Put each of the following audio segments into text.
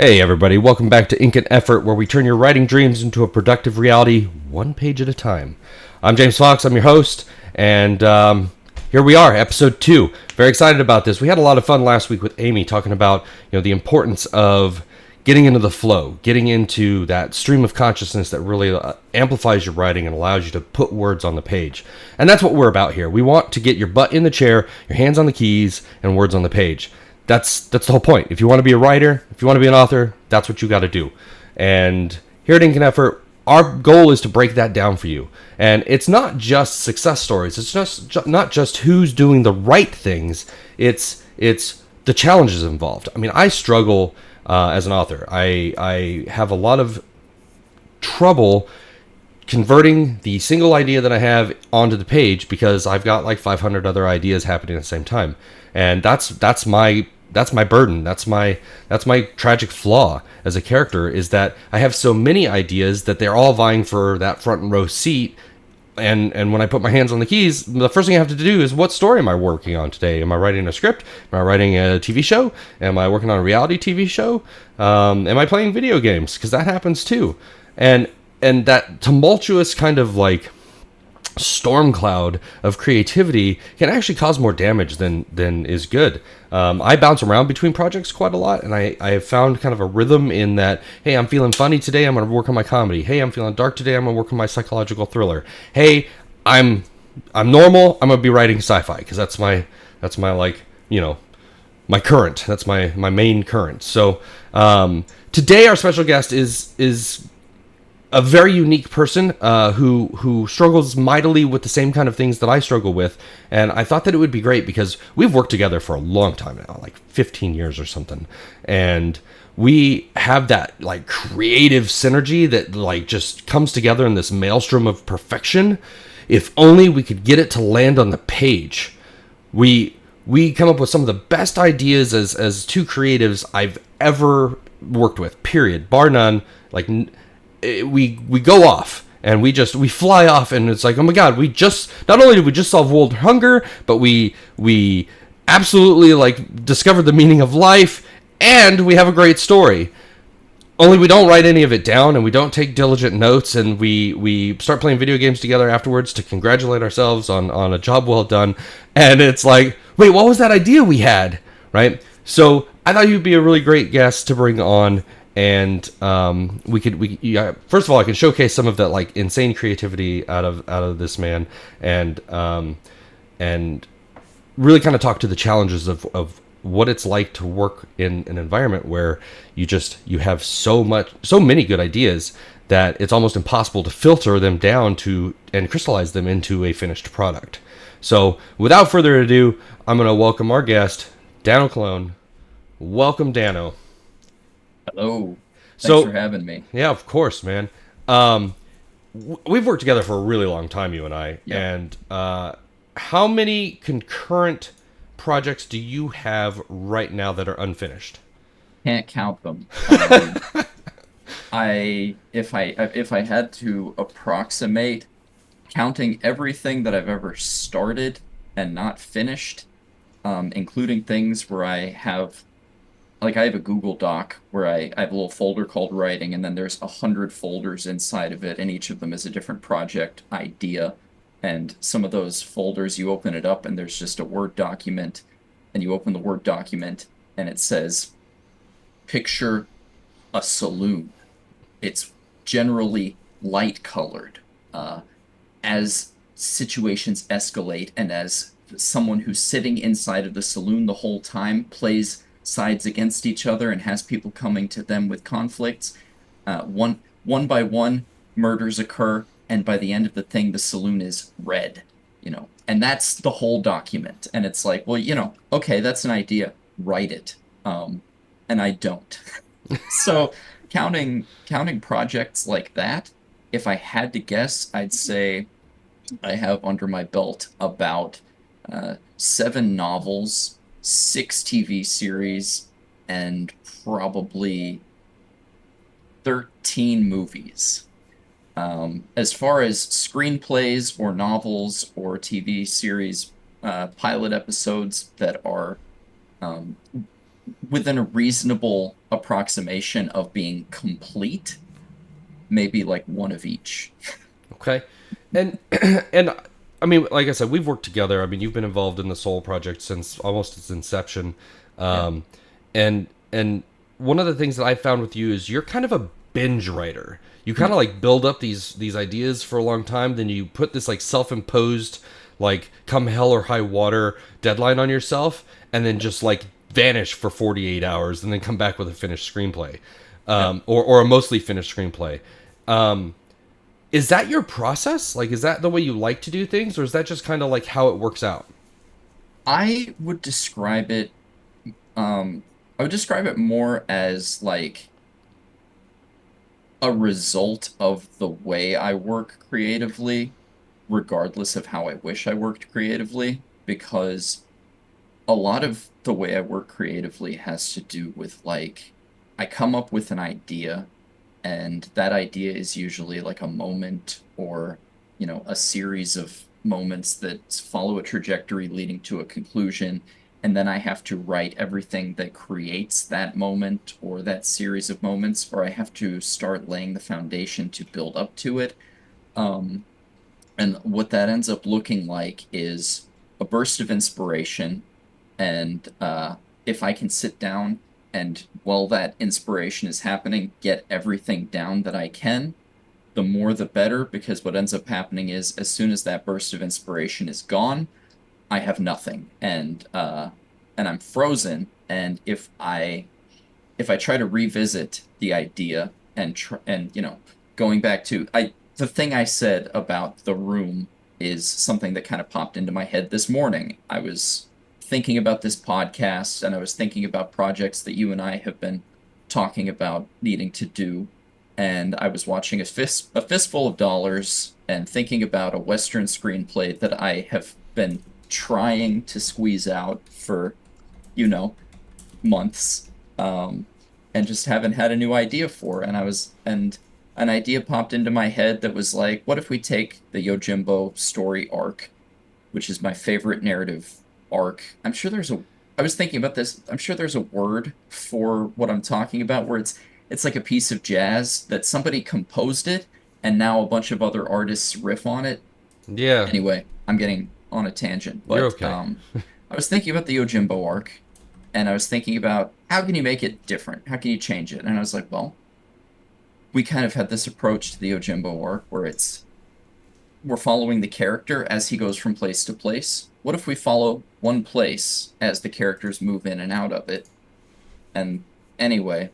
Hey everybody, welcome back to Ink and Effort, where we turn your writing dreams into a productive reality, one page at a time. I'm James Fox, I'm your host, and here we are, episode 2. Very excited about this. We had a lot of fun last week with Amy talking about the importance of getting into the flow, getting into that stream of consciousness that really amplifies your writing and allows you to put words on the page. And that's what we're about here. We want to get your butt in the chair, your hands on the keys, and words on the page. That's the whole point. If you want to be a writer, if you want to be an author, that's what you got to do. And here at Ink and Effort, our goal is to break that down for you. And it's not just success stories. It's just not just who's doing the right things. It's the challenges involved. I mean, I struggle as an author. I have a lot of trouble converting the single idea that I have onto the page because I've got like 500 other ideas happening at the same time. And that's my burden. That's my tragic flaw as a character, is that I have so many ideas that they're all vying for that front row seat. And when I put my hands on the keys, the first thing I have to do is, what story am I working on today? Am I writing a script? Am I writing a TV show? Am I working on a reality TV show? Am I playing video games? Because that happens too. And that tumultuous kind of like storm cloud of creativity can actually cause more damage than is good. I bounce around between projects quite a lot, and I have found kind of a rhythm in that. Hey, I'm feeling funny today, I'm going to work on my comedy. Hey, I'm feeling dark today, I'm going to work on my psychological thriller. Hey, I'm normal, I'm going to be writing sci-fi, because that's my like, my current. That's my main current. So today our special guest is a very unique person who struggles mightily with the same kind of things that I struggle with. And I thought that it would be great because we've worked together for a long time now, like 15 years or something. And we have that like creative synergy that like just comes together in this maelstrom of perfection. If only we could get it to land on the page. We come up with some of the best ideas as two creatives I've ever worked with, period, bar none. Like, we go off and we fly off, and it's like, oh my god, not only did we just solve world hunger, but we absolutely like discovered the meaning of life, and we have a great story. Only we don't write any of it down, and we don't take diligent notes, and we start playing video games together afterwards to congratulate ourselves on a job well done. And it's like, wait, what was that idea we had, right? So I thought you'd be a really great guest to bring on. And first of all, I can showcase some of that like insane creativity out of this man, and really kind of talk to the challenges of what it's like to work in an environment where you have so many good ideas that it's almost impossible to filter them down to and crystallize them into a finished product. So without further ado, I'm going to welcome our guest, Dano Colon. Welcome, Dano. Hello. Thanks for having me. Yeah, of course, man. We've worked together for a really long time, you and I. Yep. And how many concurrent projects do you have right now that are unfinished? Can't count them. If I had to approximate, counting everything that I've ever started and not finished, including things where I have a Google Doc where I have a little folder called writing, and then there's 100 folders inside of it, and each of them is a different project idea. And some of those folders, you open it up and there's just a Word document, and you open the Word document and it says, picture a saloon. It's generally light colored. As situations escalate, and as someone who's sitting inside of the saloon the whole time plays sides against each other and has people coming to them with conflicts, one by one murders occur, and by the end of the thing the saloon is red, and that's the whole document. And it's like, well, okay, that's an idea, write it. And I don't. So counting projects like that, if I had to guess, I'd say I have under my belt about 7 novels, 6 TV series, and probably 13 movies. As far as screenplays or novels or TV series pilot episodes that are within a reasonable approximation of being complete, maybe like one of each. Okay. And and I mean, like I said, we've worked together. I mean, you've been involved in the Soul project since almost its inception. Yeah. Um, and one of the things that I found with you is you're kind of a binge writer. You kind Hmm. of like build up these ideas for a long time, then you put this like self-imposed like come hell or high water deadline on yourself, and then just like vanish for 48 hours, and then come back with a finished screenplay, Yeah. or a mostly finished screenplay. Um, is that your process? Like, is that the way you like to do things, or is that just kind of like how it works out? I would describe it, um, I would describe it more as like a result of the way I work creatively, regardless of how I wish I worked creatively, because a lot of the way I work creatively has to do with like I come up with an idea, and that idea is usually like a moment or, a series of moments that follow a trajectory leading to a conclusion. And then I have to write everything that creates that moment or that series of moments, or I have to start laying the foundation to build up to it. Um, and what that ends up looking like is a burst of inspiration. And if I can sit down and while that inspiration is happening, get everything down that I can, the more the better, because what ends up happening is as soon as that burst of inspiration is gone, I have nothing. And I'm frozen. And if I try to revisit the idea and going back to I the thing I said about the room is something that kind of popped into my head this morning. I was thinking about this podcast and I was thinking about projects that you and I have been talking about needing to do, and I was watching a fistful of dollars and thinking about a Western screenplay that I have been trying to squeeze out for, you know, months, and just haven't had a new idea for. And an idea popped into my head that was like, what if we take the Yojimbo story arc, which is my favorite narrative arc? I was thinking about this. I'm sure there's a word for what I'm talking about where it's like a piece of jazz that somebody composed it and now a bunch of other artists riff on it. Yeah, Anyway, I'm getting on a tangent, you're but okay. I was thinking about the Yojimbo arc, and I was thinking about how can you make it different? How can you change it? And I was like, well, we kind of had this approach to the Yojimbo arc where we're following the character as he goes from place to place. What if we follow one place as the characters move in and out of it? And anyway,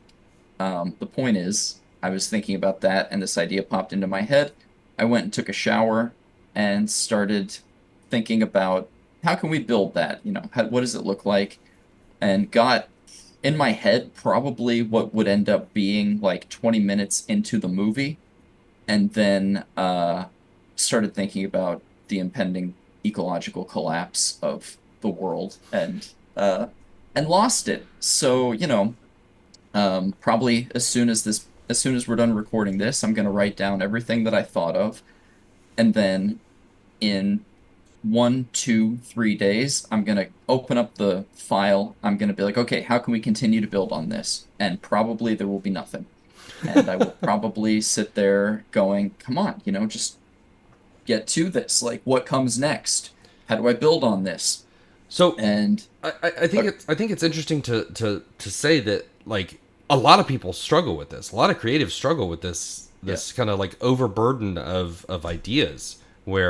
the point is, I was thinking about that, and this idea popped into my head. I went and took a shower and started thinking about how can we build that? What does it look like? And got in my head probably what would end up being like 20 minutes into the movie, and then started thinking about the impending ecological collapse of the world and lost it. So, probably as soon as we're done recording this, I'm going to write down everything that I thought of, and then in 1, 2, 3 days, I'm gonna open up the file. I'm gonna be like, okay, how can we continue to build on this? And probably there will be nothing. And I will probably sit there going, come on, just get to this. Like, what comes next? How do I build on this? So And I think uh, it's interesting to say that like a lot of people struggle with this. A lot of creatives struggle with yeah, this kind of like overburden of ideas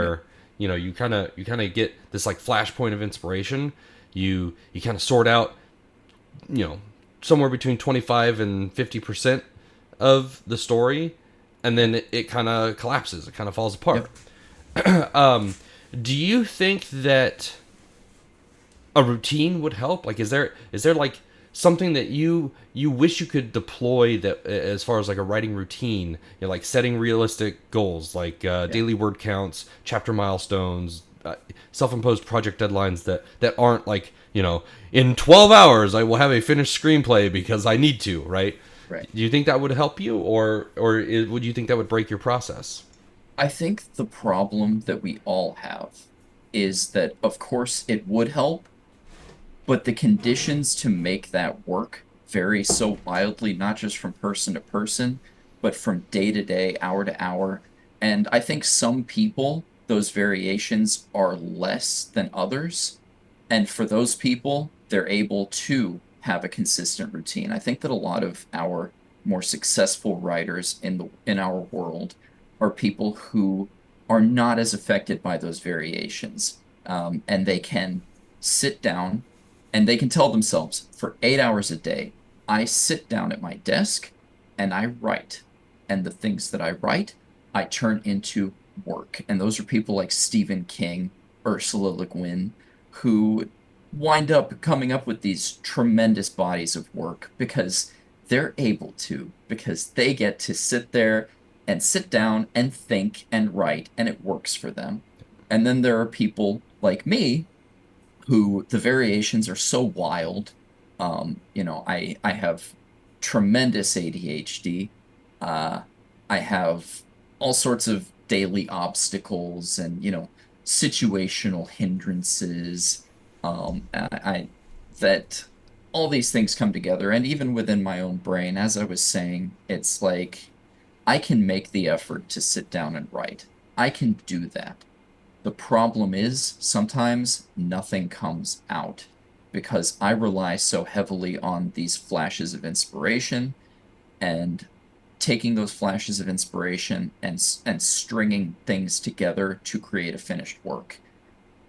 yeah, where you kind of get this like flashpoint of inspiration. You kind of sort out you know somewhere between 25 and 50% of the story, and then it kind of collapses. It kind of falls yeah. apart. Do you think that a routine would help? Like, is there like something that you wish you could deploy that as far as like a writing routine, like setting realistic goals, like Yeah. daily word counts, chapter milestones, self-imposed project deadlines that aren't like in 12 hours I will have a finished screenplay because I need to, right? Right. Do you think that would help you, or would you think that would break your process? I think the problem that we all have is that, of course, it would help, but the conditions to make that work vary so wildly, not just from person to person, but from day to day, hour to hour. And I think some people, those variations are less than others. And for those people, they're able to have a consistent routine. I think that a lot of our more successful writers in our world are people who are not as affected by those variations, and they can sit down and they can tell themselves for 8 hours a day, I sit down at my desk and I write. And the things that I write, I turn into work. And those are people like Stephen King, Ursula Le Guin, who wind up coming up with these tremendous bodies of work because they're able to, because they get to sit there and sit down and think and write, and it works for them. And then there are people like me who the variations are so wild. I have tremendous ADHD. Uh, I have all sorts of daily obstacles and situational hindrances. I that all these things come together, and even within my own brain, as I was saying, it's like I can make the effort to sit down and write. I can do that. The problem is sometimes nothing comes out because I rely so heavily on these flashes of inspiration and taking those flashes of inspiration and stringing things together to create a finished work.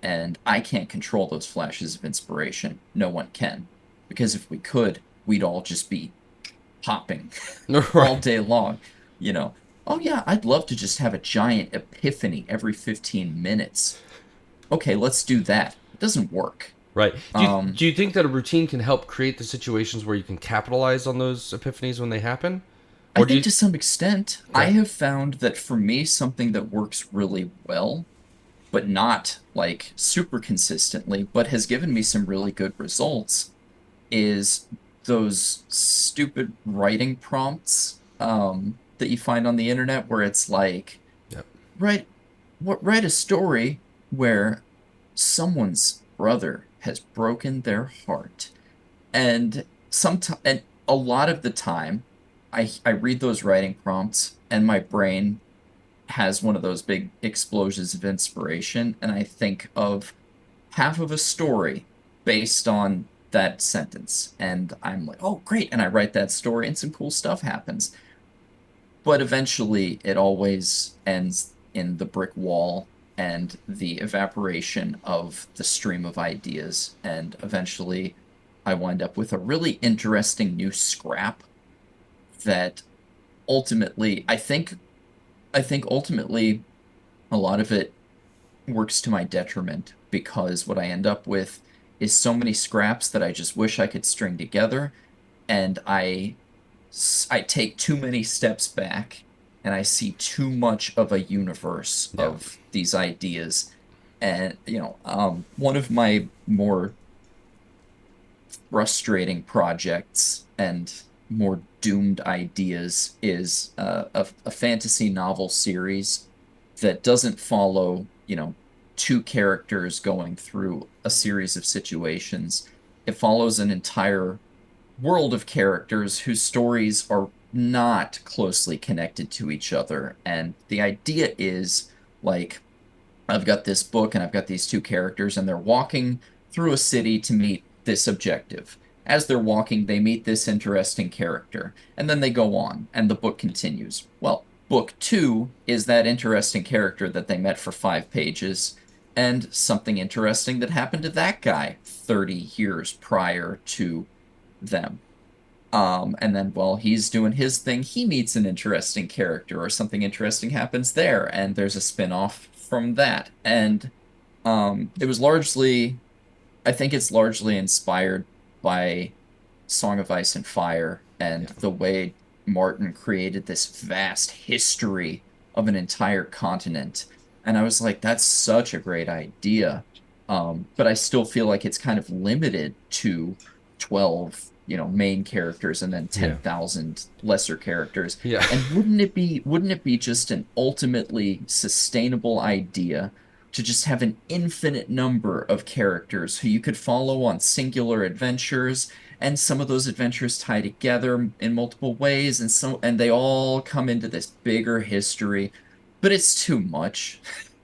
And I can't control those flashes of inspiration. No one can. Because if we could, we'd all just be popping all Right. day long. You know, oh yeah, I'd love to just have a giant epiphany every 15 minutes. Okay, let's do that. It doesn't work. Right. Um, Do you think that a routine can help create the situations where you can capitalize on those epiphanies when they happen? I Or do think you? to some extent, I Okay. have found that for me, something that works really well, but not like super consistently, but has given me some really good results, is those stupid writing prompts that you find on the internet where it's like, Yep. write write a story where someone's brother has broken their heart. And sometimes, and a lot of the time, I read those writing prompts and my brain has one of those big explosions of inspiration, and I think of half of a story based on that sentence. And I'm like, oh, great. And I write that story, and some cool stuff happens. But eventually, it always ends in the brick wall and the evaporation of the stream of ideas. And eventually, I wind up with a really interesting new scrap that ultimately, I think ultimately a lot of it works to my detriment because what I end up with is so many scraps that I just wish I could string together, and I take too many steps back and I see too much of a universe Yeah. of these ideas. And one of my more frustrating projects and more doomed ideas is a fantasy novel series that doesn't follow, two characters going through a series of situations. It follows an entire world of characters whose stories are not closely connected to each other. And the idea is like, I've got this book and I've got these two characters, and they're walking through a city to meet this objective. As they're walking, they meet this interesting character, and then they go on, and the book continues. Well, book two is that interesting character that they met for 5 pages, and something interesting that happened to that guy 30 years prior to them. And then while he's doing his thing, he meets an interesting character, or something interesting happens there, and there's a spin-off from that. And it was largely, I think it's largely inspired by Song of Ice and Fire and Yeah. the way Martin created this vast history of an entire continent. And I was like, that's such a great idea. But I still feel like it's kind of limited to 12, main characters and then Yeah. 10,000 lesser characters. Yeah. And wouldn't it be just an ultimately sustainable idea to just have an infinite number of characters who you could follow on singular adventures, and some of those adventures tie together in multiple ways, and they all come into this bigger history, but it's too much.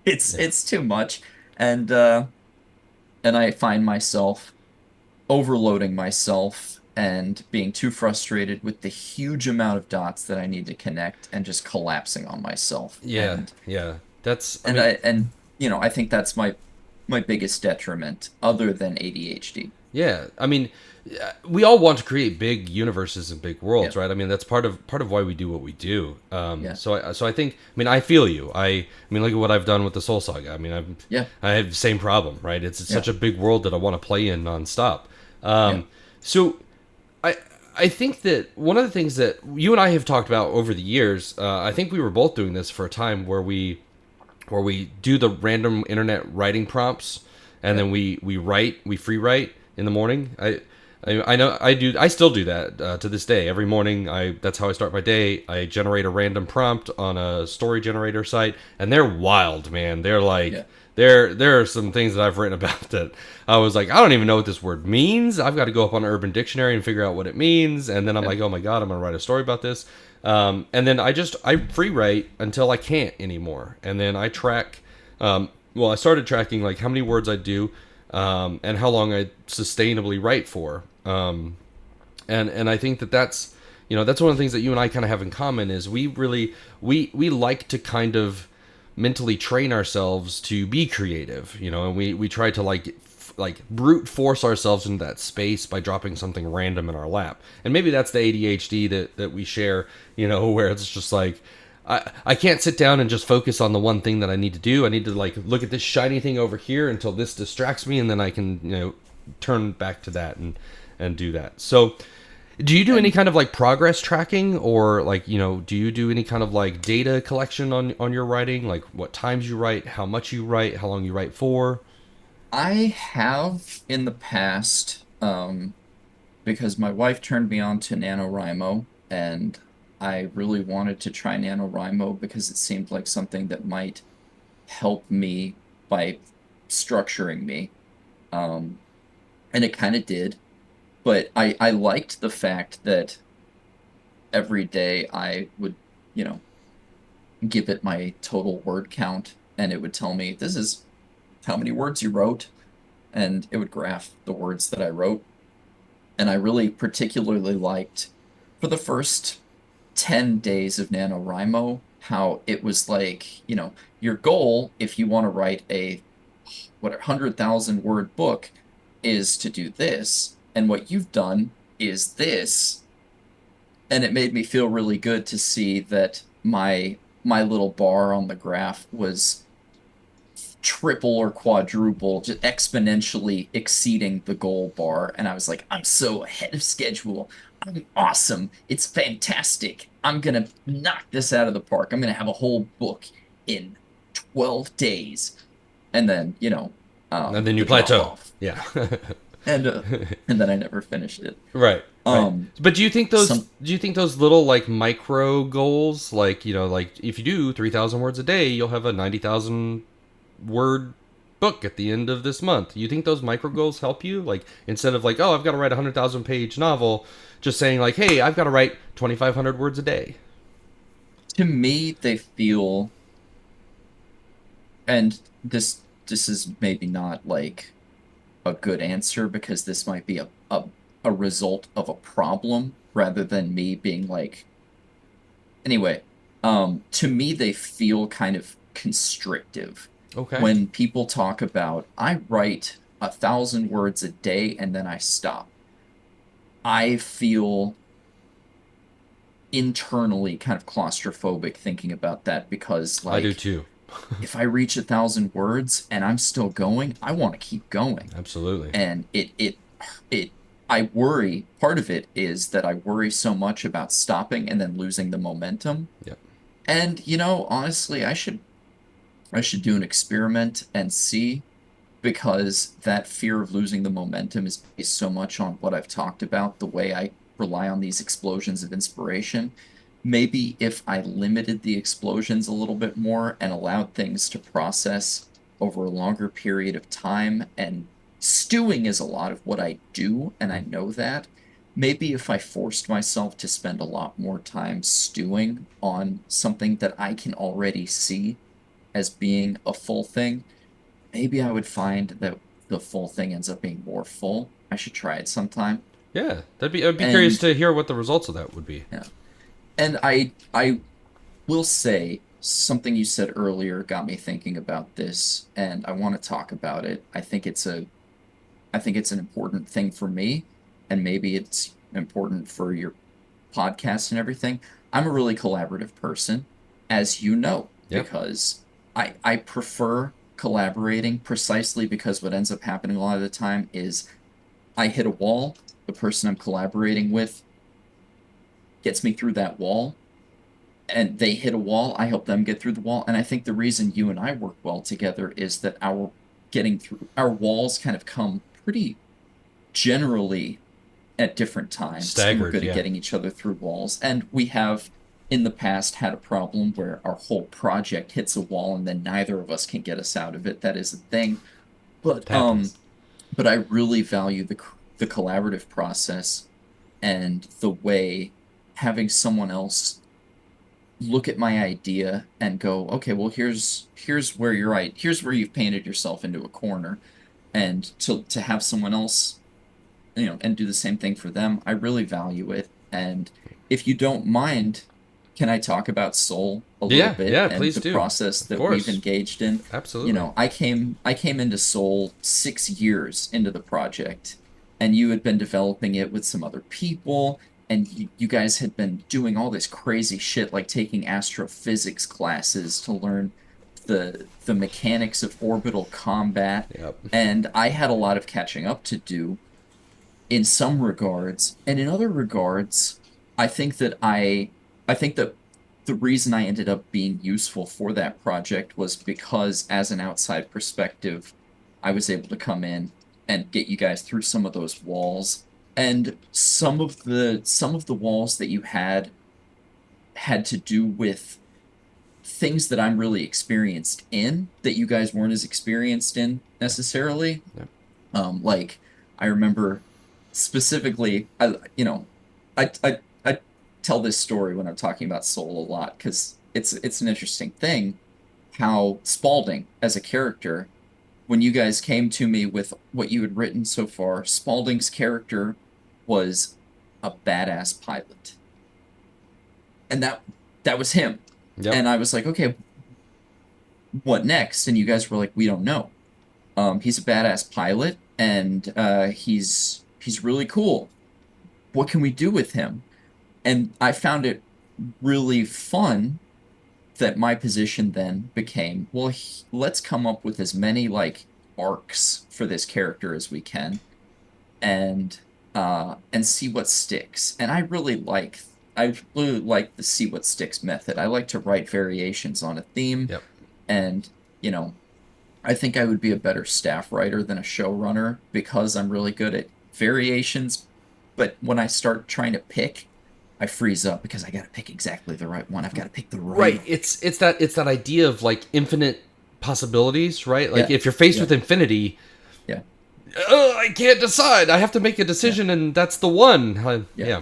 Yeah. It's too much, and I find myself overloading myself and being too frustrated with the huge amount of dots that I need to connect and just collapsing on myself. Yeah, yeah. That's, I And mean, I and you know, I think that's my biggest detriment other than ADHD. yeah. I mean, we all want to create big universes and big Yeah. worlds, right? I mean, that's part of why we do what we do. Yeah. So I think, I mean, I feel you. I mean, look at what I've done with the Soul Saga. I mean, Yeah. I have the same problem, right? It's Yeah. such a big world that I want to play in nonstop. Yeah. So I I think that one of the things that you and I have talked about over the years, I think we were both doing this for a time where we do the random internet writing prompts, and Yeah. then we free write in the morning. I know I still do that to this day. Every morning, that's how I start my day. I generate a random prompt on a story generator site, and they're wild, man. They're like Yeah. there are some things that I've written about that I was like, I don't even know what this word means. I've got to go up on Urban Dictionary and figure out what it means, and then I'm Yeah. like, oh my god, I'm gonna write a story about this. And then I free write until I can't anymore, and then I track. Well, I started tracking like how many words I do, and how long I sustainably write for. And I think that that's one of the things that you and I kind of have in common is we like to kind of mentally train ourselves to be creative, and we try to like brute force ourselves into that space by dropping something random in our lap. And maybe that's the ADHD that we share, where it's just like I can't sit down and just focus on the one thing that I need to do. I need to like look at this shiny thing over here until this distracts me, and then I can turn back to that and do that. So do you do any And kind of like progress tracking, or like, do you do any kind of like data collection on your writing, like what times you write, how much you write, how long you write for? I have in the past, because my wife turned me on to NaNoWriMo, and I really wanted to try NaNoWriMo because it seemed like something that might help me by structuring me. Um, and it kind of did. But I liked the fact that every day I would, you know, give it my total word count, and it would tell me this is how many words you wrote, and it would graph the words that I wrote. And I really particularly liked for the first 10 days of NaNoWriMo how it was like, your goal if you want to write a 100,000 word book is to do this, and what you've done is this. And it made me feel really good to see that my little bar on the graph was triple or quadruple, just exponentially exceeding the goal bar. And I was like, I'm so ahead of schedule. I'm awesome. It's fantastic. I'm gonna knock this out of the park. I'm gonna have a whole book in 12 days. And then, And then you the drop plateau. off. Yeah. And and then I never finished it. Right, right. Um, But some do you think those little like micro goals, like, like if you do 3,000 words a day, you'll have a 90,000 word book at the end of this month. You think those micro goals help you? Like, instead of like, oh, I've got to write a 100,000 page novel, just saying like, hey, I've got to write 2,500 words a day. To me, they feel, and this is maybe not like a good answer because this might be a result of a problem rather than me being like, anyway, to me they feel kind of constrictive Okay. when people talk about I write 1,000 words a day and then I stop. I feel internally kind of claustrophobic thinking about that because I do like too. if I reach 1,000 words and I'm still going, I want to keep going. Absolutely. And it I worry, part of it is that I worry so much about stopping and then losing the momentum. Yep. And honestly, I should do an experiment and see, because that fear of losing the momentum is based so much on what I've talked about, the way I rely on these explosions of inspiration. Maybe if I limited the explosions a little bit more and allowed things to process over a longer period of time, and stewing is a lot of what I do, and I know that. Maybe if I forced myself to spend a lot more time stewing on something that I can already see as being a full thing, maybe I would find that the full thing ends up being more full. I should try it sometime. Yeah, I'd be curious And to hear what the results of that would be. yeah, and I will say something you said earlier got me thinking about this, and I want to talk about it. I think it's an important thing for me, and maybe it's important for your podcast and everything. I'm a really collaborative person, as you know, Yep. because I prefer collaborating precisely because what ends up happening a lot of the time is I hit a wall, the person I'm collaborating with gets me through that wall, and they hit a wall, I help them get through the wall. And I think the reason you and I work well together is that our getting through our walls kind of come pretty generally at different times, and we're Staggered, good at yeah. getting each other through walls. And we have in the past had a problem where our whole project hits a wall and then neither of us can get us out of it. That is a thing. It But happens. but I really value the collaborative process and the way having someone else look at my idea and go, okay, well here's where you're right. Here's where you've painted yourself into a corner. And to have someone else, and do the same thing for them, I really value it. And if you don't mind, can I talk about Soul a little Yeah, bit yeah, and please the do. process Of that we've course. engaged in? Absolutely. I came into Soul 6 years into the project, and you had been developing it with some other people, and you guys had been doing all this crazy shit like taking astrophysics classes to learn the mechanics of orbital combat, Yep. and I had a lot of catching up to do in some regards, and in other regards, I think that I think that the reason I ended up being useful for that project was because as an outside perspective, I was able to come in and get you guys through some of those walls. And some of the walls that you had to do with things that I'm really experienced in that you guys weren't as experienced in necessarily. Yep. Like I remember specifically, I tell this story when I'm talking about Soul a lot because it's an interesting thing how Spaulding as a character, when you guys came to me with what you had written so far, Spaulding's character was a badass pilot, and that was him. Yep. And I was like, okay, what next? And you guys were like, we don't know. He's a badass pilot, and he's really cool. What can we do with him? And I found it really fun that my position then became, well, let's come up with as many like arcs for this character as we can, and see what sticks. And I really like the see what sticks method. I like to write variations on a theme, Yep. and you know, I think I would be a better staff writer than a showrunner because I'm really good at variations. But when I start trying to pick, I freeze up because I got to pick exactly the right one. I've got to pick the Right. right. It's that idea of like infinite possibilities, right? Like Yeah, if you're faced yeah, with infinity, yeah, I can't decide. I have to make a yeah, decision, and that's the one. yeah. Yeah.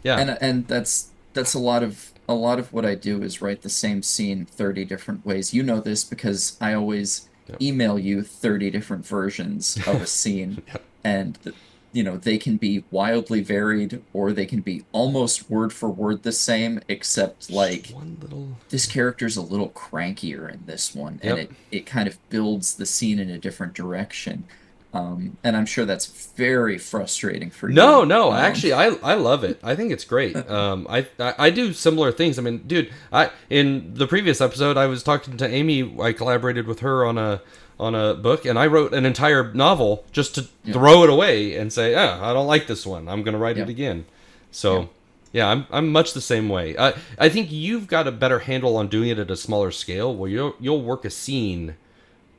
Yeah. And that's a lot of what I do is write the same scene 30 different ways. You know this because I always Yep. email you 30 different versions of a scene, and they can be wildly varied or they can be almost word for word the same, except Just like one little. this character's a little crankier in this one, and Yep. it kind of builds the scene in a different direction. And I'm sure that's very frustrating for No, you. no. Actually, I love it. I think it's great. I do similar things. I mean, dude, I in the previous episode, I was talking to Amy. I collaborated with her on a book, and I wrote an entire novel just to Yeah, throw it away and say, "Yeah, I don't like this one. I'm going to write it yeah, again." yeah, So, yeah, I'm much the same way. I think you've got a better handle on doing it at a smaller scale, where you'll work a scene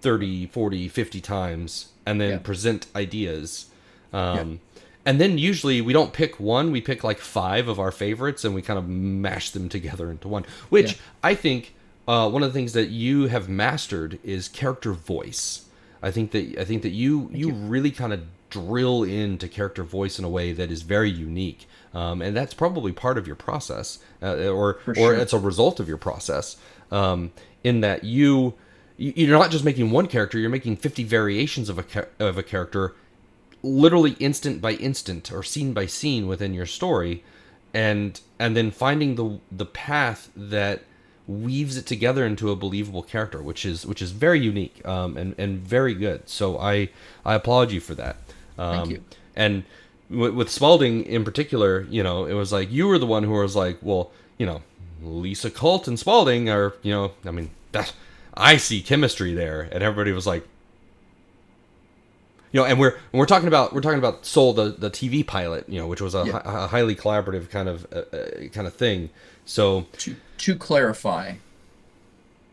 30, 40, 50 times and then yeah, present ideas. yeah, Um, and then usually we don't pick one, we pick like five of our favorites and we kind of mash them together into one, yeah, which I think one of the things that you have mastered is character voice. I think that Thank you you. really kind of drill into character voice in a way that is very unique, and that's probably part of your process, For or sure. it's a result of your process. In that you're not just making one character; you're making 50 variations of a character, literally instant by instant or scene by scene within your story, and then finding the path that weaves it together into a believable character, which is very unique, and very good. So I applaud you for that. Thank Um, you. and with Spalding in particular, it was like you were the one who was like, well, Lisa Colt and Spalding are, I mean, that I see chemistry there, and everybody was like, and we're talking about Soul, the TV pilot, which was Yeah. a highly collaborative kind of thing. So To clarify,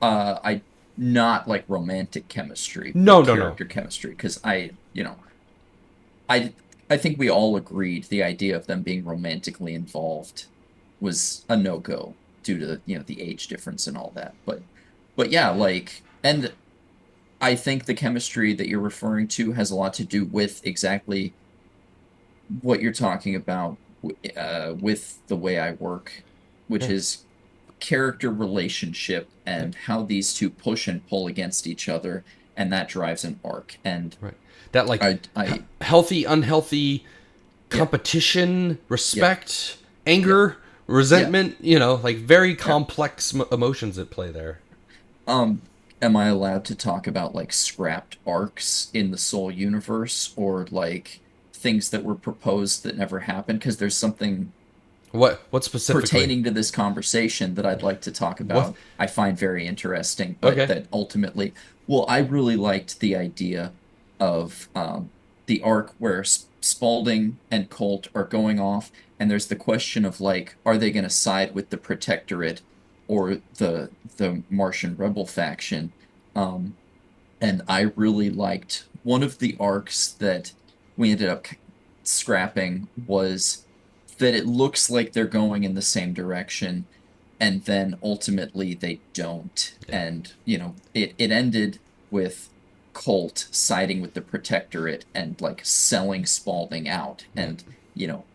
I not like romantic chemistry, no, but no, no. character chemistry, because I I think we all agreed the idea of them being romantically involved was a no-go due to the age difference and all that. But yeah, like, and I think the chemistry that you're referring to has a lot to do with exactly what you're talking about with the way I work, which Yeah, is character relationship yeah, and how these two push and pull against each other, and that drives an arc. And right. That like I healthy, unhealthy yeah, competition, yeah, respect, yeah, anger, yeah. resentment. Like very Yeah. complex emotions at play there. Um, am I allowed to talk about like scrapped arcs in the Soul universe or like things that were proposed that never happened? Because there's something What specifically? pertaining to this conversation that I'd like to talk What? about. I find very interesting, but Okay. that ultimately, well, I really liked the idea of the arc where Spalding and Colt are going off, and there's the question of like, are they going to side with the Protectorate or the Martian Rebel faction? Um, and I really liked one of the arcs that we ended up scrapping was that it looks like they're going in the same direction, and then ultimately they don't. Yeah. And, it ended with Colt siding with the Protectorate and like selling Spalding out Yeah. and, you know,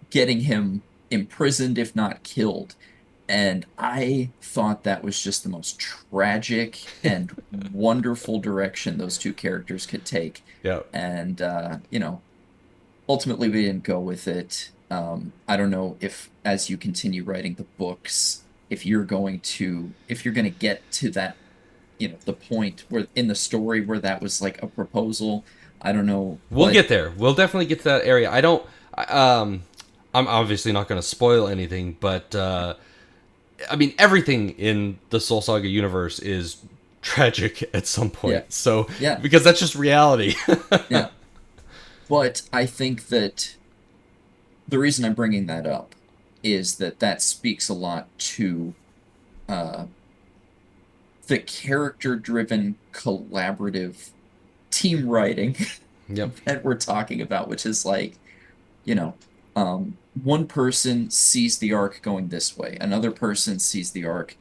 getting him imprisoned, if not killed. And I thought that was just the most tragic and wonderful direction those two characters could take. Yeah. And, ultimately we didn't go with it. I don't know if, as you continue writing the books, if you're going to get to that, the point where in the story where that was like a proposal. I don't know We'll what. get there. We'll definitely get to that area. I don't. I'm obviously not going to spoil anything, but I mean, everything in the Soul Saga universe is tragic at some Yeah, point. So, yeah, because that's just reality. yeah. But I think that the reason I'm bringing that up is that speaks a lot to uh, the character-driven, collaborative team writing Yep. that we're talking about, which is like, you know, one person sees the arc going this way, another person sees the arc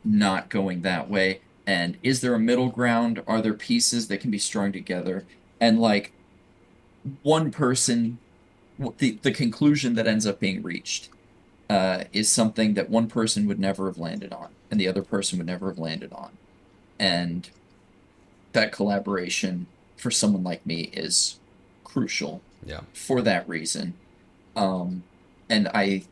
not going that way. And is there a middle ground? Are there pieces that can be strung together? And like one person, the conclusion that ends up being reached is something that one person would never have landed on, and the other person would never have landed on. And that collaboration for someone like me is crucial Yeah. for that reason. Um, and I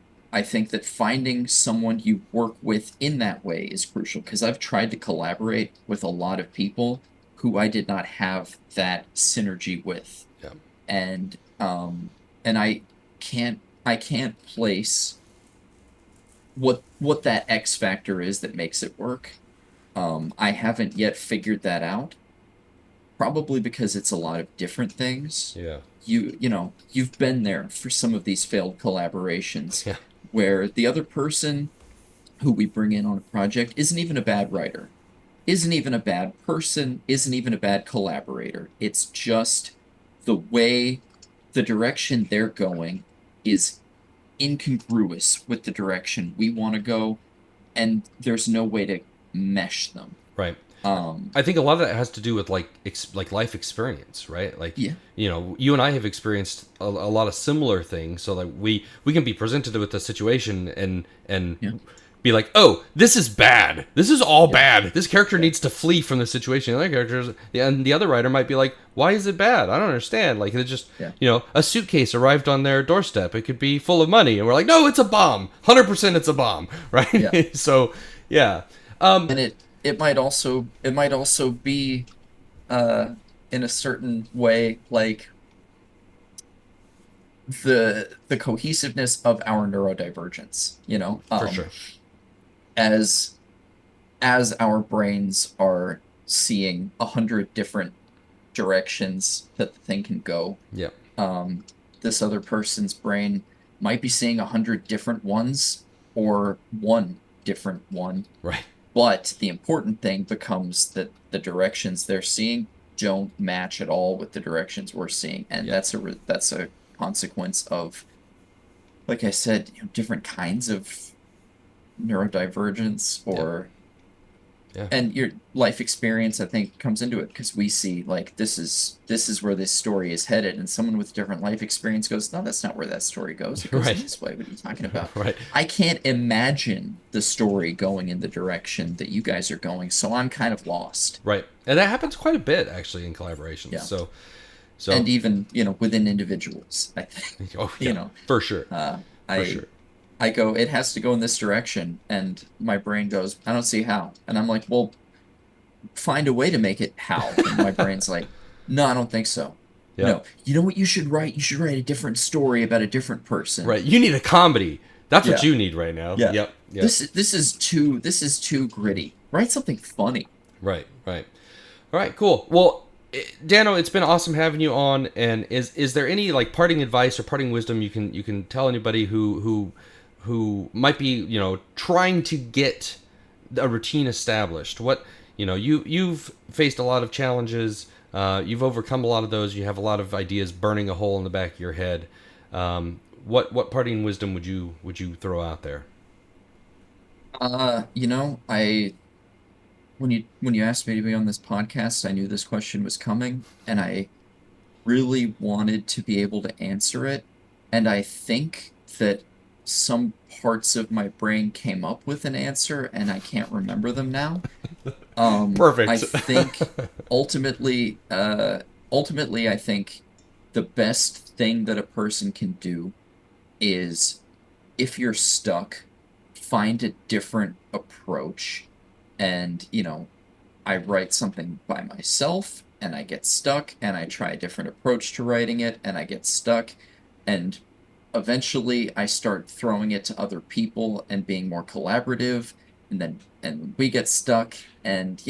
think that finding someone you work with in that way is crucial because I've tried to collaborate with a lot of people who I did not have that synergy with. Yeah. And I can't place what that X factor is that makes it work. I haven't yet figured that out, probably because it's a lot of different things. Yeah. You've been there for some of these failed collaborations Yeah. where the other person who we bring in on a project isn't even a bad writer, isn't even a bad person, isn't even a bad collaborator. It's just the way the direction they're going is incongruous with the direction we want to go, and there's no way to mesh them. Right. Um, I think a lot of that has to do with like life experience, right? Like, yeah, you know, you and I have experienced a lot of similar things, so that we can be presented with a situation and yeah, be like, oh, this is bad. This is all yeah, bad. This character yeah, needs to flee from the situation. The other characters, and the other writer might be like, why is it bad? I don't understand. Like, it's just, yeah, you know, a suitcase arrived on their doorstep. It could be full of money, and we're like, no, it's a bomb. 100% it's a bomb, yeah. right? So, yeah. And it might also be uh in a certain way like the cohesiveness of our neurodivergence, For sure. as our brains are seeing 100 different directions that the thing can go. Yeah. um, this other person's brain might be seeing 100 different ones or one different one. Right. But the important thing becomes that the directions they're seeing don't match at all with the directions we're seeing, and Yeah. that's a consequence of, like I said, different kinds of neurodivergence, Yeah. or Yeah. and your life experience, I think, comes into it, because we see like this is where this story is headed, and someone with different life experience goes, no, that's not where that story goes. It goes in Right. this way. What are you talking about? Right. I can't imagine the story going in the direction that you guys are going, so I'm kind of lost. Right. And that happens quite a bit actually in collaborations. Yeah. So And even, within individuals, I think, oh you yeah, know for sure. uh For I sure. I go, it has to go in this direction, and my brain goes, I don't see how. And I'm like, well, find a way to make it how. And my brain's like, no, I don't think so. Yeah. No, you know what you should write? You should write a different story about a different person. Right. You need a comedy. That's what Yeah, you need right now. yeah. Yep. Yep. This is too gritty. Write something funny. Right. Right. All right. Cool. Well, Dano, it's been awesome having you on. And is there any like parting advice or parting wisdom you can tell anybody who might be, you know, trying to get a routine established? What, you know, you've faced a lot of challenges. You've overcome a lot of those. You have a lot of ideas burning a hole in the back of your head. What parting wisdom would you throw out there? I when you asked me to be on this podcast, I knew this question was coming, and I really wanted to be able to answer it. And I think that some parts of my brain came up with an answer, and I can't remember them now. I Perfect. think ultimately, ultimately, I think the best thing that a person can do is, if you're stuck, find a different approach. And, I write something by myself and I get stuck, and I try a different approach to writing it and I get stuck. And eventually I start throwing it to other people and being more collaborative, and we get stuck. And,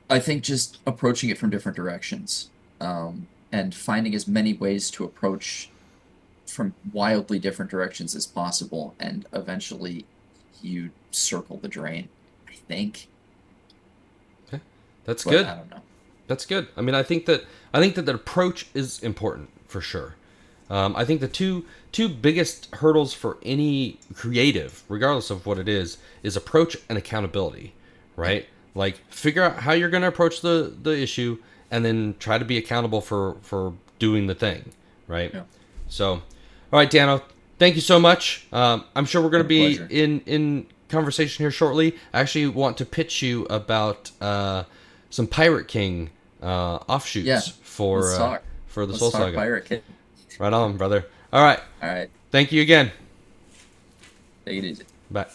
I think just approaching it from different directions, and finding as many ways to approach from wildly different directions as possible, and eventually you circle the drain, I think. Okay. That's But good. I don't know. That's good. I mean, I think that the approach is important for sure. I think the two biggest hurdles for any creative, regardless of what it is approach and accountability, right? Like figure out how you're going to approach the issue, and then try to be accountable for doing the thing, right? Yeah. So, all right, Dano, thank you so much. I'm sure we're going to My be pleasure. in conversation here shortly. I actually want to pitch you about some Pirate King Yeah. offshoots for Let's talk. for the Let's Soul talk Saga. Pirate Kid. Right on, brother. All right. All right. Thank you again. Take it easy. Bye.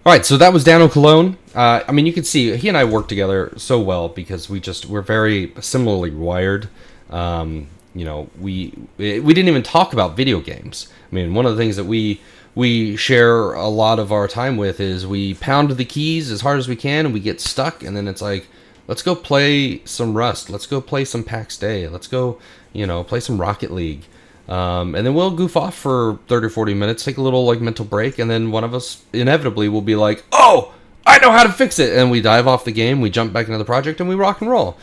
All right, so that was Dano Colon. I mean, you can see he and I work together so well because we're very similarly wired. You know, we didn't even talk about video games. I mean, one of the things that we share a lot of our time with is we pound the keys as hard as we can and we get stuck, and then it's like, let's go play some Rust. Let's go play some PAX Day. Let's go, play some Rocket League. And then we'll goof off for 30 or 40 minutes, take a little like mental break, and then one of us inevitably will be like, oh, I know how to fix it. And we dive off the game, we jump back into the project, and we rock and roll.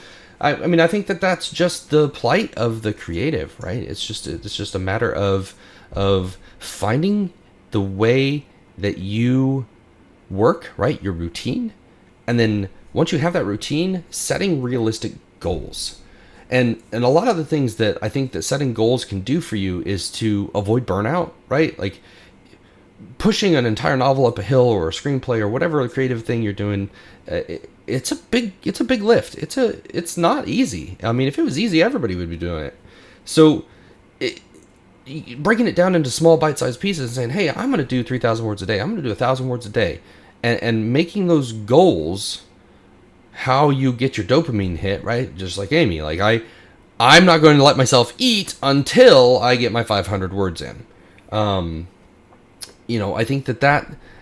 I mean, I think that that's just the plight of the creative, right? It's just a matter of finding the way that you work, right? Your routine, and then once you have that routine, setting realistic goals. And a lot of the things that I think that setting goals can do for you is to avoid burnout, right? Like pushing an entire novel up a hill or a screenplay or whatever creative thing you're doing, it's a big lift. It's not easy. I mean, if it was easy, everybody would be doing it. So it, breaking it down into small bite-sized pieces and saying, hey, I'm going to do 3,000 words a day. I'm going to do 1,000 words a day, and making those goals how you get your dopamine hit, right? Just like Amy, like I'm not going to let myself eat until I get my 500 words in. I think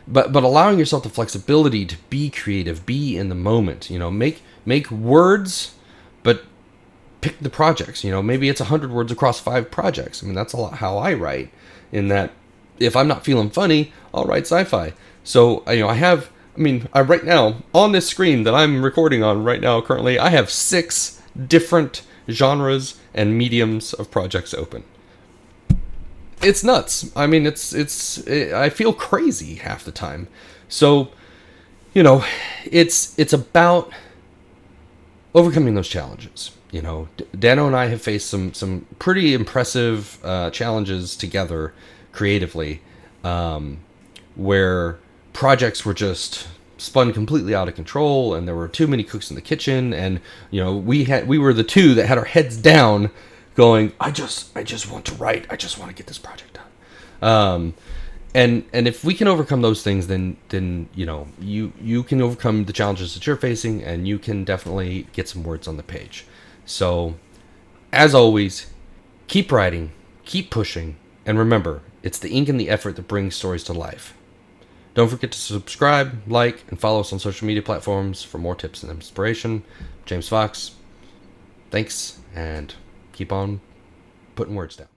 but allowing yourself the flexibility to be creative, be in the moment, make words, but pick the projects. Maybe it's 100 words across 5 projects. I mean, that's a lot how I write, in that if I'm not feeling funny, I'll write sci-fi. So, I right now on this screen that I'm recording on right now currently, I have 6 different genres and mediums of projects open. It's nuts. I mean, I feel crazy half the time. So, it's about overcoming those challenges. Dano and I have faced some pretty impressive challenges together creatively, where projects were just spun completely out of control, and there were too many cooks in the kitchen, and we were the two that had our heads down, going, I just want to write, I just want to get this project done. And if we can overcome those things, then you can overcome the challenges that you're facing, and you can definitely get some words on the page. So, as always, keep writing, keep pushing, and remember, it's the ink and the effort that brings stories to life. Don't forget to subscribe, like, and follow us on social media platforms for more tips and inspiration. James Fox, thanks, and keep on putting words down.